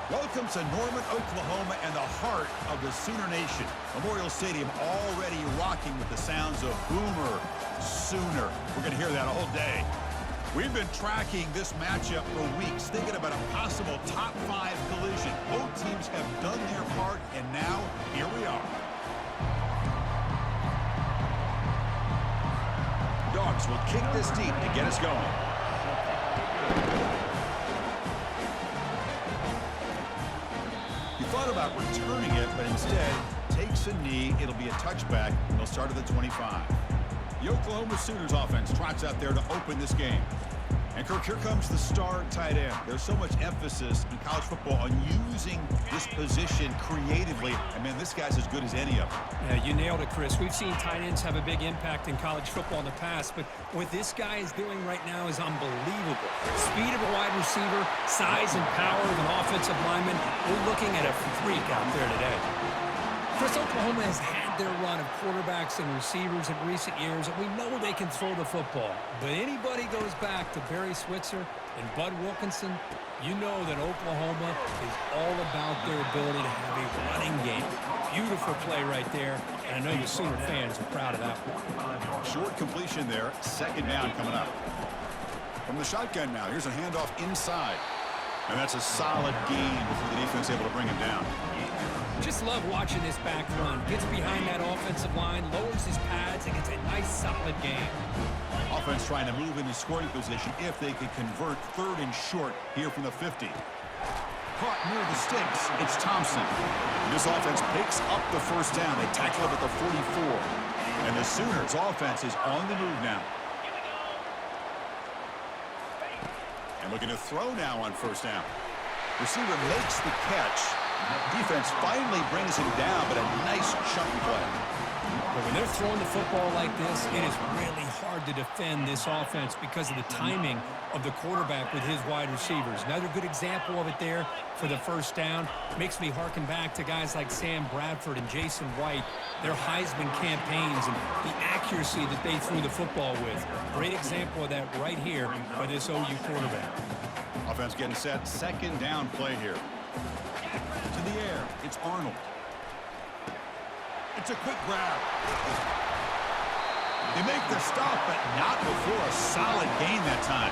Welcome to Norman, Oklahoma, and the heart of the Sooner Nation. Memorial Stadium already rocking with the sounds of Boomer Sooner. We're going to hear that all day. We've been tracking this matchup for weeks, thinking about a possible top 5 collision. Both teams have done their part, and now here we are. Dogs will kick this deep to get us going. He thought about returning it, but instead takes a knee. It'll be a touchback, and they'll start at the 25. The Oklahoma Sooners offense trots out there to open this game. And, Kirk, here comes the star tight end. There's so much emphasis in college football on using this position creatively. And, man, this guy's as good as any of them. Yeah, you nailed it, Chris. We've seen tight ends have a big impact in college football in the past, but what this guy is doing right now is unbelievable. Speed of a wide receiver, size and power of an offensive lineman. We're looking at a freak out there today. Chris, Oklahoma has had their run of quarterbacks and receivers in recent years, and we know they can throw the football. But anybody goes back to Barry Switzer and Bud Wilkinson, you know that Oklahoma is all about their ability to have a running game. Beautiful play right there, and I know you Sooner fans are proud of that one. Short completion there, second down coming up. From the shotgun now, here's a handoff inside. And that's a solid gain before the defense able to bring him down. Just love watching this back run. Gets behind that offensive line, lowers his pads, and gets a nice solid gain. Offense trying to move into scoring position if they could convert third and short here from the 50. Caught near the sticks, it's Thompson. This offense picks up the first down. They tackle him at the 44. And the Sooners offense is on the move now. And looking to throw now on first down. Receiver makes the catch. Defense finally brings him down, but a nice chunk play. But when they're throwing the football like this, it is really hard to defend this offense because of the timing of the quarterback with his wide receivers. Another good example of it there for the first down. Makes me harken back to guys like Sam Bradford and Jason White, their Heisman campaigns and the accuracy that they threw the football with. Great example of that right here by this OU quarterback. Offense getting set, second down play here. To the air, it's Arnold. It's a quick grab. They make the stop, but not before a solid gain that time.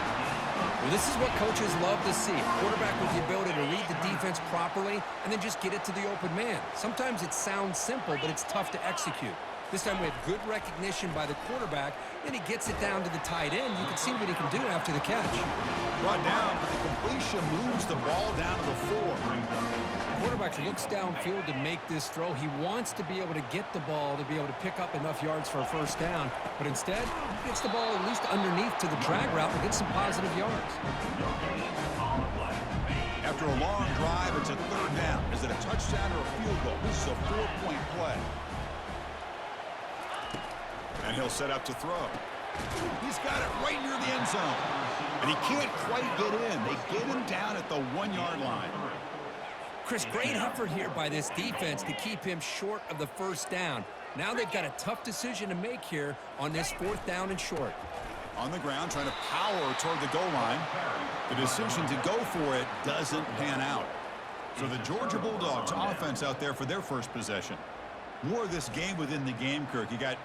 Well, this is what coaches love to see. A quarterback with the ability to read the defense properly and then just get it to the open man. Sometimes it sounds simple, but it's tough to execute. This time we have good recognition by the quarterback, then he gets it down to the tight end. You can see what he can do after the catch. Brought down, but the completion moves the ball down to the 4. The quarterback looks downfield to make this throw. He wants to be able to get the ball to be able to pick up enough yards for a first down, but instead he gets the ball at least underneath to the drag route and gets some positive yards. After a long drive, it's a third down. Is it a touchdown or a field goal? This is a 4-point play. And he'll set up to throw. He's got it right near the end zone. And he can't quite get in. They get him down at the 1-yard line. Chris, great effort here by this defense to keep him short of the first down. Now they've got a tough decision to make here on this 4th down and short. On the ground, trying to power toward the goal line. The decision to go for it doesn't pan out. So the Georgia Bulldogs offense out there for their first possession. More of this game within the game, Kirk. You got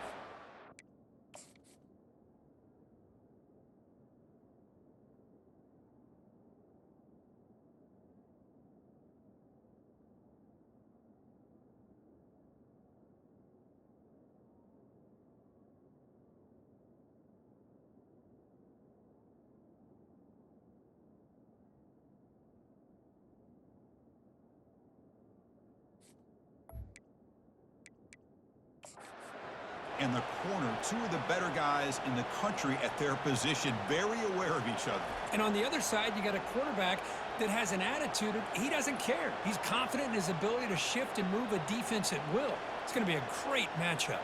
in the corner, two of the better guys in the country at their position, very aware of each other. And on the other side, you got a quarterback that has an attitude of he doesn't care. He's confident in his ability to shift and move a defense at will. It's going to be a great matchup.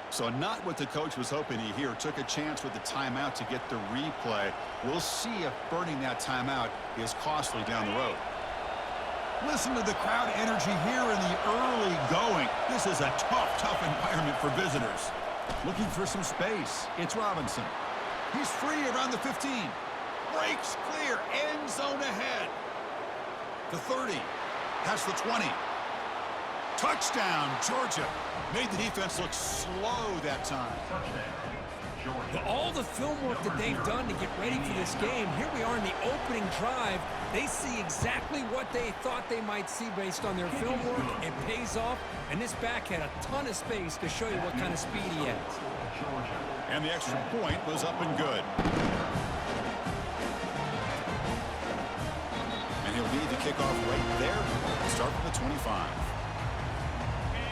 So not what the coach was hoping to hear. Took a chance with the timeout to get the replay. We'll see if burning that timeout is costly down the road. Listen to the crowd energy here in the early going. This is a tough environment for visitors. Looking for some space. It's Robinson. He's free around the 15. Breaks clear. End zone ahead. The 30. Past the 20. Touchdown, Georgia. Made the defense look slow that time. All the film work that they've done to get ready for this game, here we are in the opening drive. They see exactly what they thought they might see based on their film work. It pays off, and this back had a ton of space to show you what kind of speed he has. And the extra point was up and good. And he'll lead the kickoff right there. Start from the 25.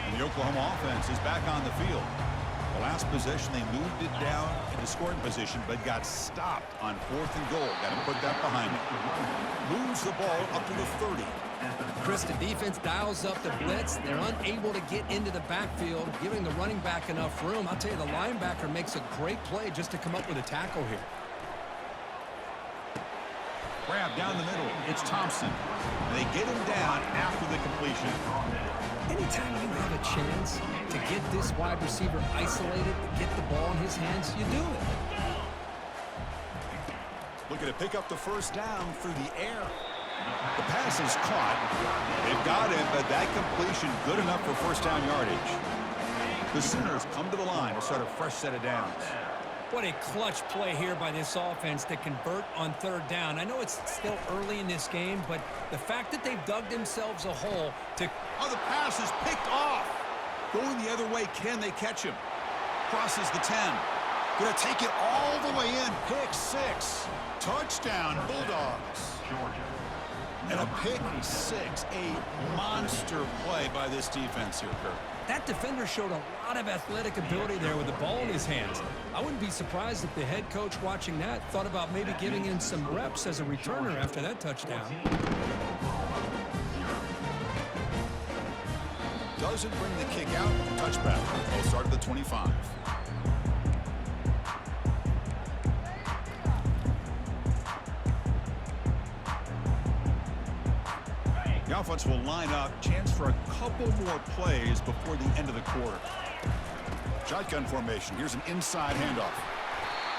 And the Oklahoma offense is back on the field. The last possession, they moved it down into scoring position, but got stopped on 4th and goal. Got to put that behind them. Moves the ball up to the 30. Chris, the defense dials up the blitz. They're unable to get into the backfield, giving the running back enough room. I'll tell you, the linebacker makes a great play just to come up with a tackle here. Grab down the middle. It's Thompson. They get him down after the completion. Anytime you have a chance to get this wide receiver isolated, get the ball in his hands, you do it. Looking to pick up the first down through the air. The pass is caught. They've got him, but that completion good enough for first down yardage. The Sooners come to the line to start a fresh set of downs. What a clutch play here by this offense to convert on 3rd down. I know it's still early in this game, but the fact that they've dug themselves a hole to... Oh, the pass is picked off. Going the other way, can they catch him? Crosses the 10. Gonna take it all the way in. Pick 6. Touchdown, Bulldogs. And a pick 6. A monster play by this defense here, Kirk. That defender showed a lot of athletic ability there with the ball in his hands. I wouldn't be surprised if the head coach watching that thought about maybe giving in some reps as a returner after that touchdown. Doesn't bring the kick out. Touchback. They'll start at the 25. The offense will line up. Chance for a couple more plays before the end of the quarter. Shotgun formation. Here's an inside handoff.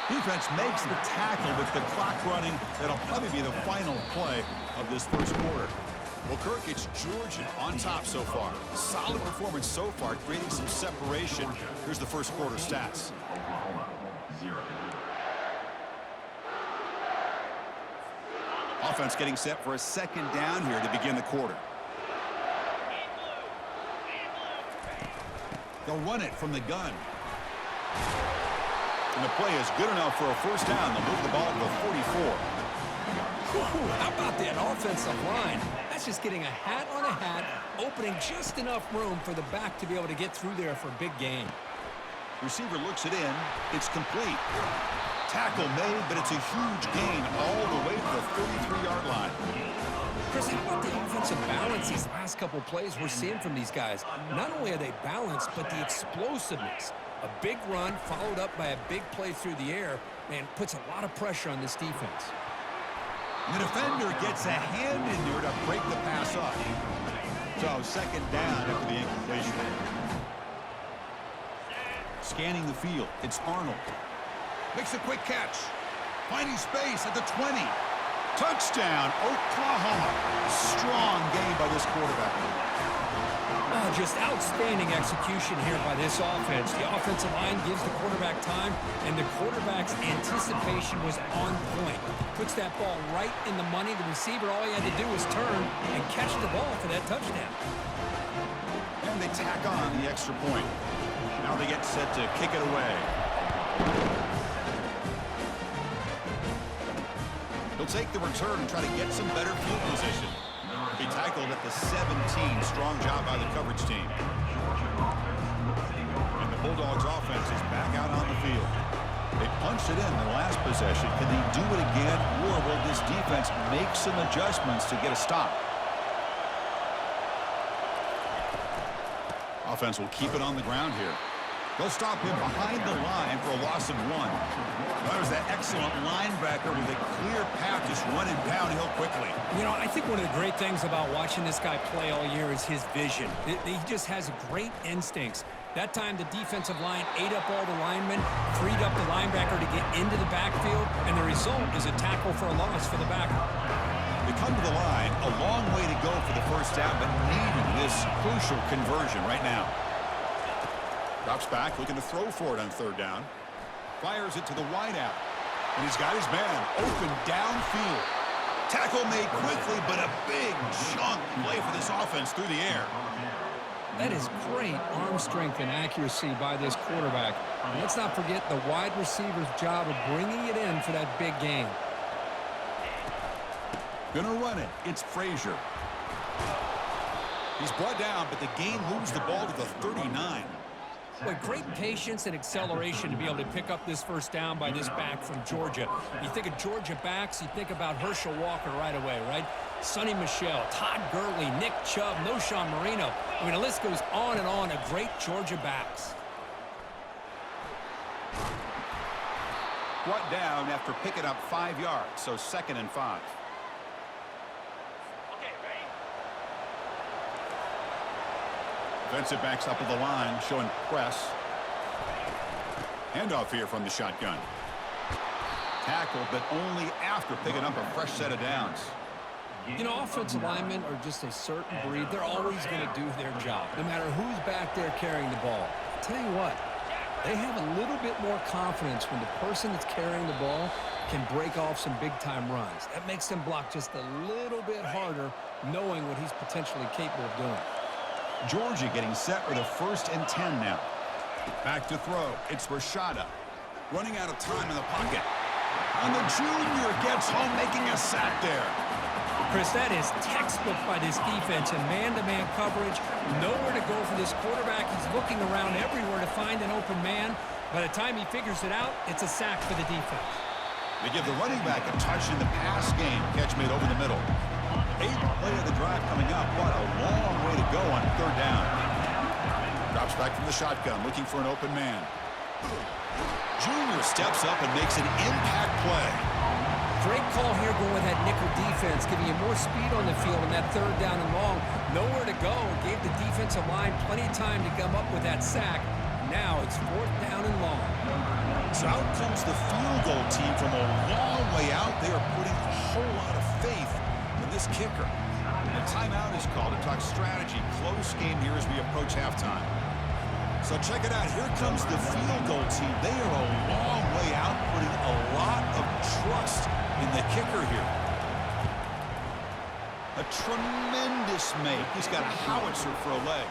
Defense makes the tackle with the clock running. That'll probably be the final play of this first quarter. Well, Kirk, it's Georgia on top so far. Solid performance so far, creating some separation. Here's the first quarter stats. Offense getting set for a second down here to begin the quarter. They'll run it from the gun. And the play is good enough for a first down. They'll move the ball to the 44. Ooh, how about that offensive line? That's just getting a hat on a hat, opening just enough room for the back to be able to get through there for a big gain. Receiver looks it in. It's complete. Tackle made, but it's a huge gain all the way to the 33-yard line. Chris, how about the offensive balance these last couple plays we're seeing from these guys? Not only are they balanced, but the explosiveness. A big run followed up by a big play through the air, man, puts a lot of pressure on this defense. The defender gets a hand in there to break the pass up. So second down after the incompletion. Scanning the field, it's Arnold. Makes a quick catch. Finding space at the 20. Touchdown, Oklahoma. Strong game by this quarterback. Oh, just outstanding execution here by this offense. The offensive line gives the quarterback time, and the quarterback's anticipation was on point. Puts that ball right in the money. The receiver, all he had to do was turn and catch the ball for that touchdown. And they tack on the extra point. Now they get set to kick it away. He'll take the return and try to get some better field position. He tackled at the 17. Strong job by the coverage team. And the Bulldogs offense is back out on the field. They punched it in the last possession. Can they do it again, or will this defense make some adjustments to get a stop? Offense will keep it on the ground here. They'll stop him behind the line for a loss of 1. That was that excellent linebacker with a clear path just running downhill quickly. You know, I think one of the great things about watching this guy play all year is his vision. He just has great instincts. That time, the defensive line ate up all the linemen, freed up the linebacker to get into the backfield, and the result is a tackle for a loss for the backer. They come to the line, a long way to go for the first down, but needing this crucial conversion right now. Drops back, looking to throw for it on third down. Fires it to the wideout. And he's got his man open downfield. Tackle made quickly, but a big chunk play for this offense through the air. That is great arm strength and accuracy by this quarterback. And let's not forget the wide receiver's job of bringing it in for that big game. Gonna run it. It's Frazier. He's brought down, but the game moves the ball to the 39. With great patience and acceleration to be able to pick up this first down by this back from Georgia. You think of Georgia backs, you think about Herschel Walker right away, right? Sonny Michel, Todd Gurley, Nick Chubb, Noshawn Marino. I mean, the list goes on and on of great Georgia backs. Brought down after picking up 5 yards, so 2nd and 5. Defensive backs up at the line, showing press. Handoff here from the shotgun. Tackled, but only after picking up a fresh set of downs. You know, offensive linemen are just a certain breed. They're always going to do their job, no matter who's back there carrying the ball. I'll tell you what, they have a little bit more confidence when the person that's carrying the ball can break off some big-time runs. That makes them block just a little bit harder, knowing what he's potentially capable of doing. Georgia getting set with a 1st and 10 now. Back to throw. It's Rashada. Running out of time in the pocket. And the junior gets home, making a sack there. Chris, that is textbook by this defense in man-to-man coverage. Nowhere to go for this quarterback. He's looking around everywhere to find an open man. By the time he figures it out, it's a sack for the defense. They give the running back a touch in the pass game. Catch made over the middle. 8th play of the drive coming up. What a long way to go on 3rd down. Drops back from the shotgun, looking for an open man. Junior steps up and makes an impact play. Great call here going with that nickel defense, giving you more speed on the field on that 3rd down and long. Nowhere to go. Gave the defensive line plenty of time to come up with that sack. Now it's 4th down and long. So out comes the field goal team from a long way out. They are putting a whole lot of faith in this kicker. A timeout is called to talk strategy. Close game here as we approach halftime. So check it out. Here comes the field goal team. They are a long way out, putting a lot of trust in the kicker here. A tremendous make. He's got a howitzer for a leg.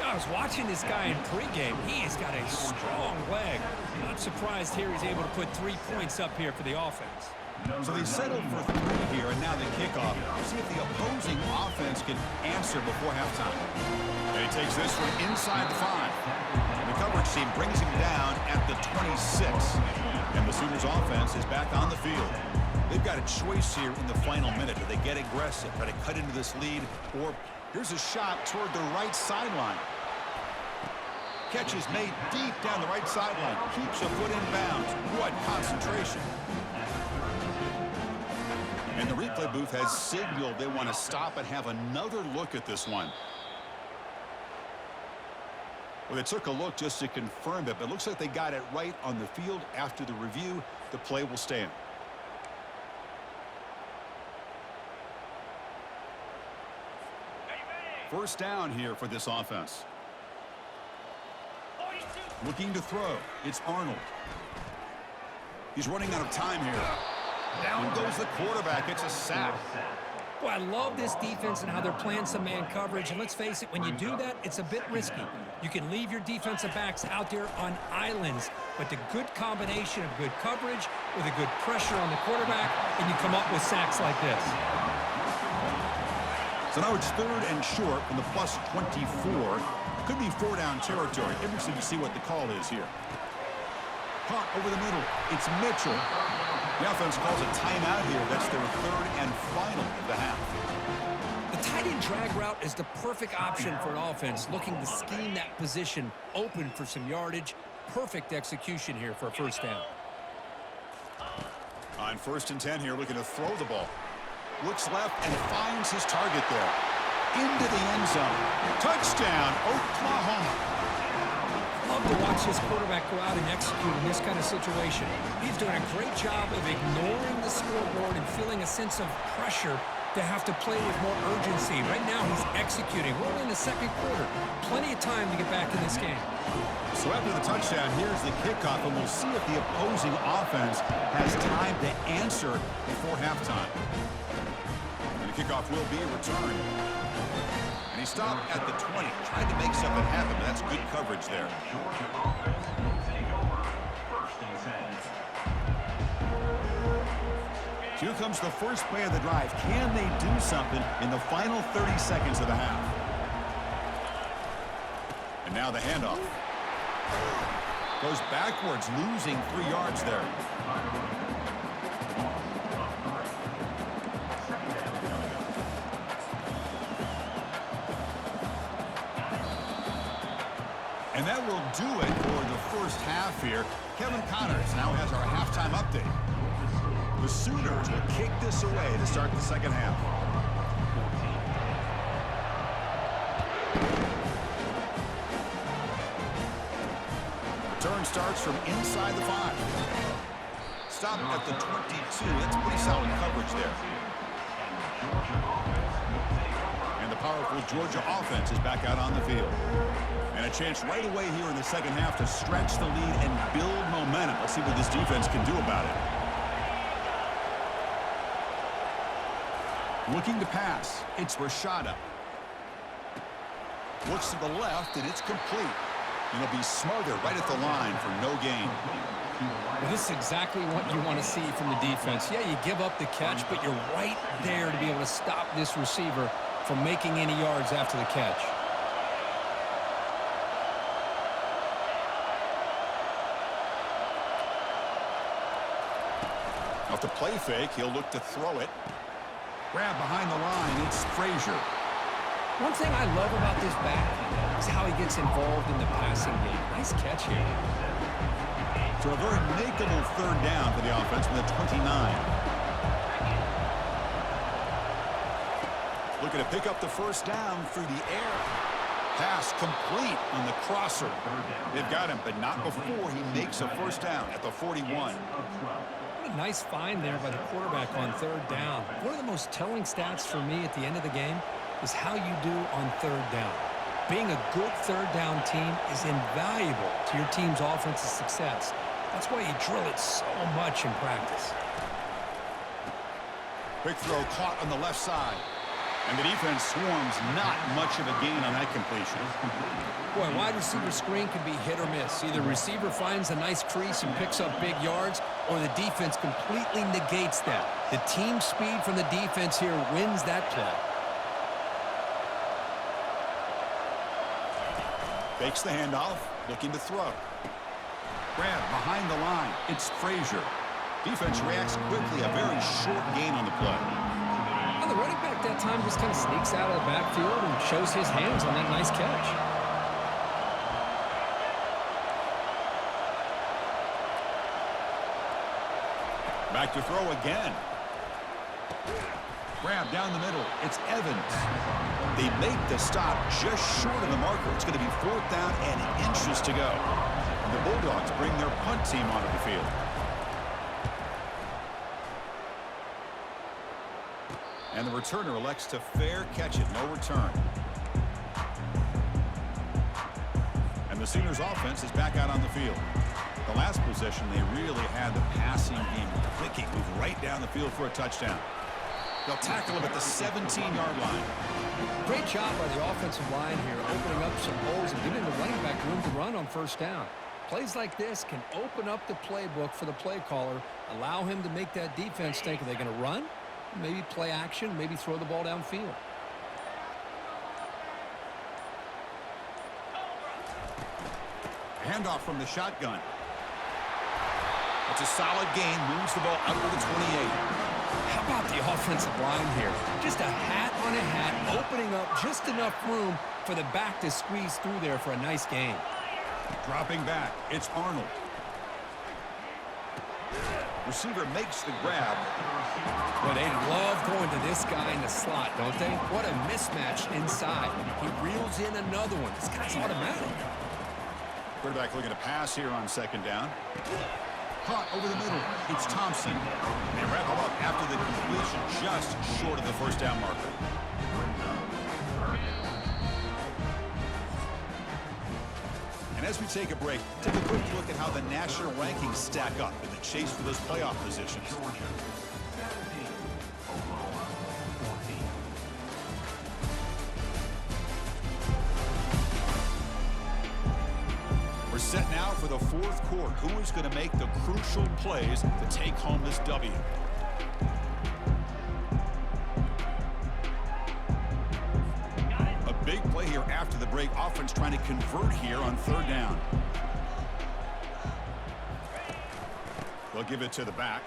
I was watching this guy in pregame. He has got a strong leg. Not surprised here he's able to put 3 points up here for the offense. So they settled for 3 here, and now the kickoff. See if the opposing offense can answer before halftime. And he takes this one inside the 5. And the coverage team brings him down at the 26. And the Sooners offense is back on the field. They've got a choice here in the final minute. Do they get aggressive, try to cut into this lead, or here's a shot toward the right sideline. Catch is made deep down the right sideline. Keeps a foot in bounds. What concentration. And the replay booth has signaled they want to stop and have another look at this one. Well, they took a look just to confirm it, but it looks like they got it right on the field. After the review, the play will stand. First down here for this offense. Looking to throw. It's Arnold. He's running out of time here. Down goes the quarterback. It's a sack. Well, I love this defense and how they're playing some man coverage. And let's face it, when you do that, it's a bit risky. You can leave your defensive backs out there on islands, but the good combination of good coverage with a good pressure on the quarterback, and you come up with sacks like this. So now it's 3rd and short from the plus 24. Could be 4-down territory. Interesting to see what the call is here. Caught over the middle. It's Mitchell. The offense calls a timeout here. That's their 3rd and final of the half. The tight end drag route is the perfect option for an offense looking to scheme that position open for some yardage. Perfect execution here for a first down. On 1st and 10 here, looking to throw the ball. Looks left and finds his target there. Into the end zone. Touchdown, Oklahoma. Love to watch this quarterback go out and execute in this kind of situation. He's doing a great job of ignoring the scoreboard and feeling a sense of pressure to have to play with more urgency. Right now, he's executing. We're in the second quarter. Plenty of time to get back in this game. So after the touchdown, here's the kickoff, and we'll see if the opposing offense has time to answer before halftime. And the kickoff will be returned. And he stopped at the 20, tried to make something happen, but that's good coverage there. Here comes the first play of the drive. Can they do something in the final 30 seconds of the half? And now the handoff. Goes backwards, losing 3 yards there. And that will do it for the first half here. Kevin Connors now has our halftime update. The Sooners will kick this away to start the second half. Return starts from inside the 5. Stop at the 22. That's pretty solid coverage there. And the powerful Georgia offense is back out on the field. And a chance right away here in the second half to stretch the lead and build momentum. Let's see what this defense can do about it. Looking to pass. It's Rashada. Looks to the left, and it's complete. And it'll be smothered right at the line for no gain. Well, this is exactly what you want to see from the defense. Yeah, you give up the catch, but you're right there to be able to stop this receiver from making any yards after the catch. Off the play fake, he'll look to throw it. Grab behind the line, it's Frazier. One thing I love about this back is how he gets involved in the passing game. Nice catch here. So a very makeable third down for the offense from the 29. Looking to pick up the first down through the air. Pass complete on the crosser. They've got him, but not before he makes a first down at the 41. What a nice find there by the quarterback on third down. One of the most telling stats for me at the end of the game is how you do on third down. Being a good third down team is invaluable to your team's offensive success. That's why you drill it so much in practice. Quick throw caught on the left side. And the defense swarms, not much of a gain on that completion. Boy, wide receiver screen can be hit or miss. Either receiver finds a nice crease and picks up big yards, or the defense completely negates that. The team speed from the defense here wins that play. Fakes the handoff, looking to throw. Grab behind the line. It's Frazier. Defense reacts quickly, a very short gain on the play. Well, the running back that time just kind of sneaks out of the backfield and shows his hands on that nice catch. Back to throw again. Grab down the middle. It's Evans. They make the stop just short of the marker. It's going to be 4th down and inches to go. And the Bulldogs bring their punt team onto the field. And the returner elects to fair catch it. No return. And the Sooners offense is back out on the field. The last possession, they really had the passing game clicking. Move right down the field for a touchdown. They'll tackle him at the 17-yard line. Great job by the offensive line here, opening up some holes and giving the running back room to run on first down. Plays like this can open up the playbook for the play caller, allow him to make that defense think, are they going to run? Maybe play action, maybe throw the ball downfield. Handoff from the shotgun. It's a solid gain, moves the ball out to the 28. How about the offensive line here? Just a hat on a hat, opening up just enough room for the back to squeeze through there for a nice gain. Dropping back, it's Arnold. Receiver makes the grab. Well, they love going to this guy in the slot, don't they? What a mismatch inside. He reels in another one. This guy's automatic. Quarterback looking to pass here on second down. Caught over the middle. It's Thompson. They wrap him up after the completion, just short of the first down marker. And as we take a break, take a quick look at how the national rankings stack up in the chase for those playoff positions. We're set now for the fourth quarter. Who is going to make the crucial plays to take home this W? A big play here after the break. Offense trying to convert here on third down. They'll give it to the back.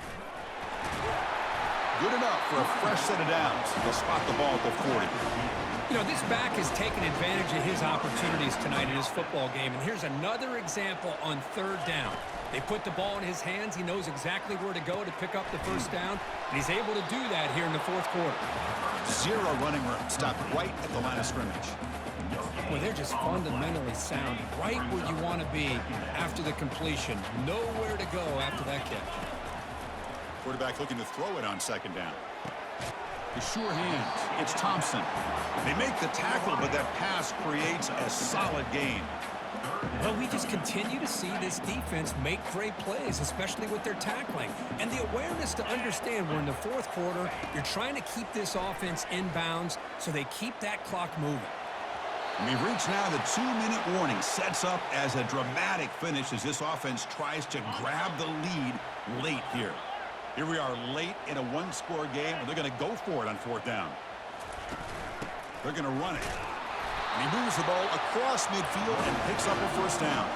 Good enough for a fresh set of downs. They'll spot the ball at the 40. You know, this back has taken advantage of his opportunities tonight in his football game. And here's another example on third down. They put the ball in his hands. He knows exactly where to go to pick up the first down. And he's able to do that here in the fourth quarter. Zero running room. Stopped right at the line of scrimmage. Well, they're just fundamentally sound. Right where you want to be after the completion. Nowhere to go after that catch. Quarterback looking to throw it on second down. The sure hands. It's Thompson. They make the tackle, but that pass creates a solid gain. Well, we just continue to see this defense make great plays, especially with their tackling. And the awareness to understand we're in the fourth quarter, you're trying to keep this offense in bounds so they keep that clock moving. We've reached now the 2-minute warning. Sets up as a dramatic finish as this offense tries to grab the lead late here. Here we are late in a one-score game, and they're going to go for it on fourth down. They're going to run it. And he moves the ball across midfield and picks up a first down.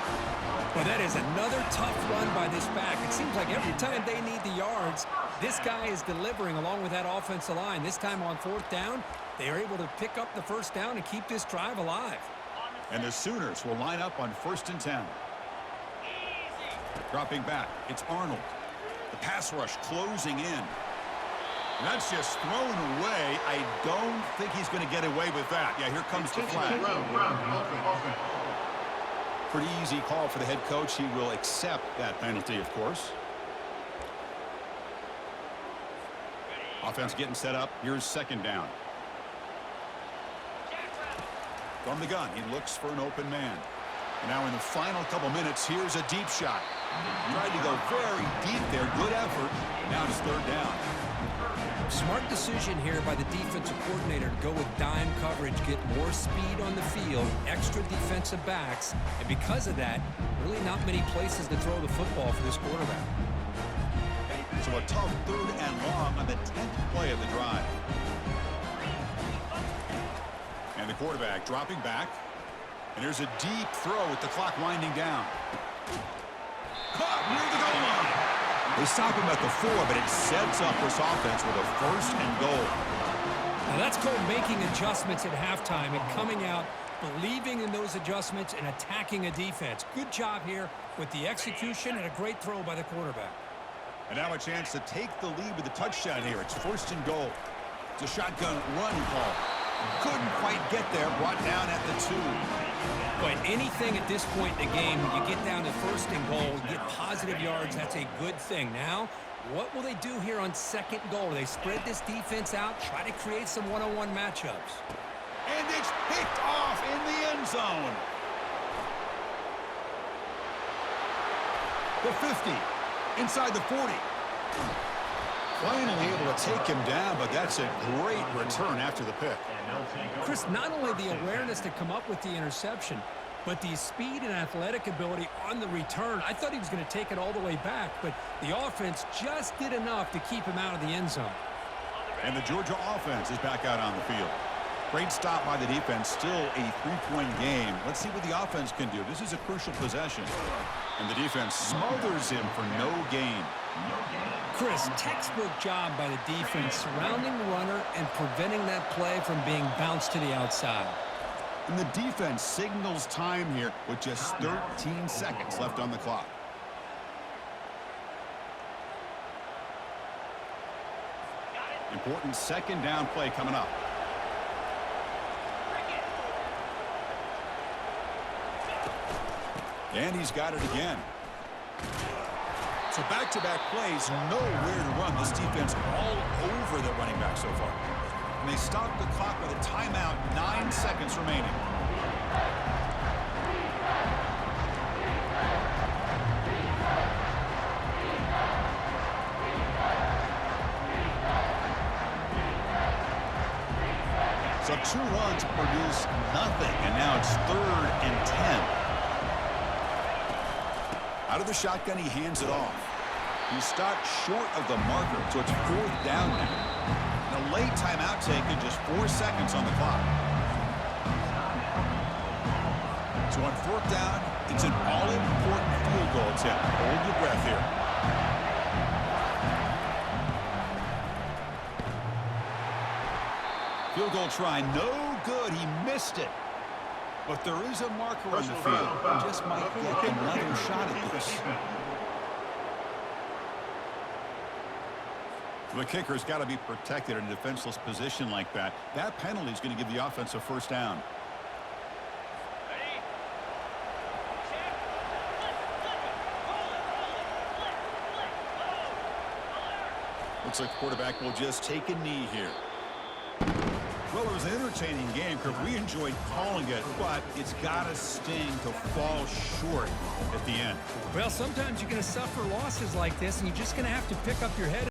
Well, that is another tough run by this back. It seems like every time they need the yards, this guy is delivering along with that offensive line. This time on fourth down, they are able to pick up the first down and keep this drive alive. And the Sooners will line up on 1st and 10. Dropping back, it's Arnold. The pass rush closing in. And that's just thrown away. I don't think he's going to get away with that. Yeah, here comes the flag. Pretty easy call for the head coach. He will accept that penalty, of course. Offense getting set up. Here's second down. From the gun, he looks for an open man. And now in the final couple minutes, here's a deep shot. Tried to go very deep there. Good effort. Now it's third down. Smart decision here by the defensive coordinator to go with dime coverage, get more speed on the field, extra defensive backs, and because of that, really not many places to throw the football for this quarterback. So a tough 3rd and long on the 10th play of the drive. And the quarterback dropping back. And here's a deep throw with the clock winding down. Caught near the goal line. They stop him at the 4, but it sets up this offense with a 1st and goal. Now that's called making adjustments at halftime and coming out, believing in those adjustments and attacking a defense. Good job here with the execution and a great throw by the quarterback. And now a chance to take the lead with a touchdown here. It's 1st and goal. It's a shotgun run call. Couldn't quite get there, brought down at the 2. But anything at this point in the game, when you get down to 1st and goal, get positive yards, that's a good thing. Now, what will they do here on 2nd goal? They spread this defense out, try to create some one-on-one matchups. And it's picked off in the end zone. The 50, inside the 40. Finally able to take him down, but that's a great return after the pick. Chris, not only the awareness to come up with the interception, but the speed and athletic ability on the return. I thought he was going to take it all the way back, but the offense just did enough to keep him out of the end zone. And the Georgia offense is back out on the field. Great stop by the defense. Still a 3-point game. Let's see what the offense can do. This is a crucial possession. And the defense smothers him for no gain. Chris, textbook job by the defense surrounding the runner and preventing that play from being bounced to the outside. And the defense signals time here with just 13 seconds left on the clock. Important second down play coming up. And he's got it again. So back-to-back plays, nowhere to run. This defense all over the running back so far. And they stop the clock with a timeout, 9 seconds remaining. So 2 runs produce nothing, and now it's 3rd and 10. Out of the shotgun, he hands it off. He stopped short of the marker, so it's 4th down now. And a late timeout taken, just 4 seconds on the clock. So on 4th down, it's an all-important field goal attempt. Hold your breath here. Field goal try, no good. He missed it. But there is a marker on the field. He just might get another shot at this. The kicker's got to be protected in a defenseless position like that. That penalty is going to give the offense a 1st down. Looks like the quarterback will just take a knee here. Well, it was an entertaining game, Kirk. We enjoyed calling it, but it's got to sting to fall short at the end. Well, sometimes you're going to suffer losses like this, and you're just going to have to pick up your head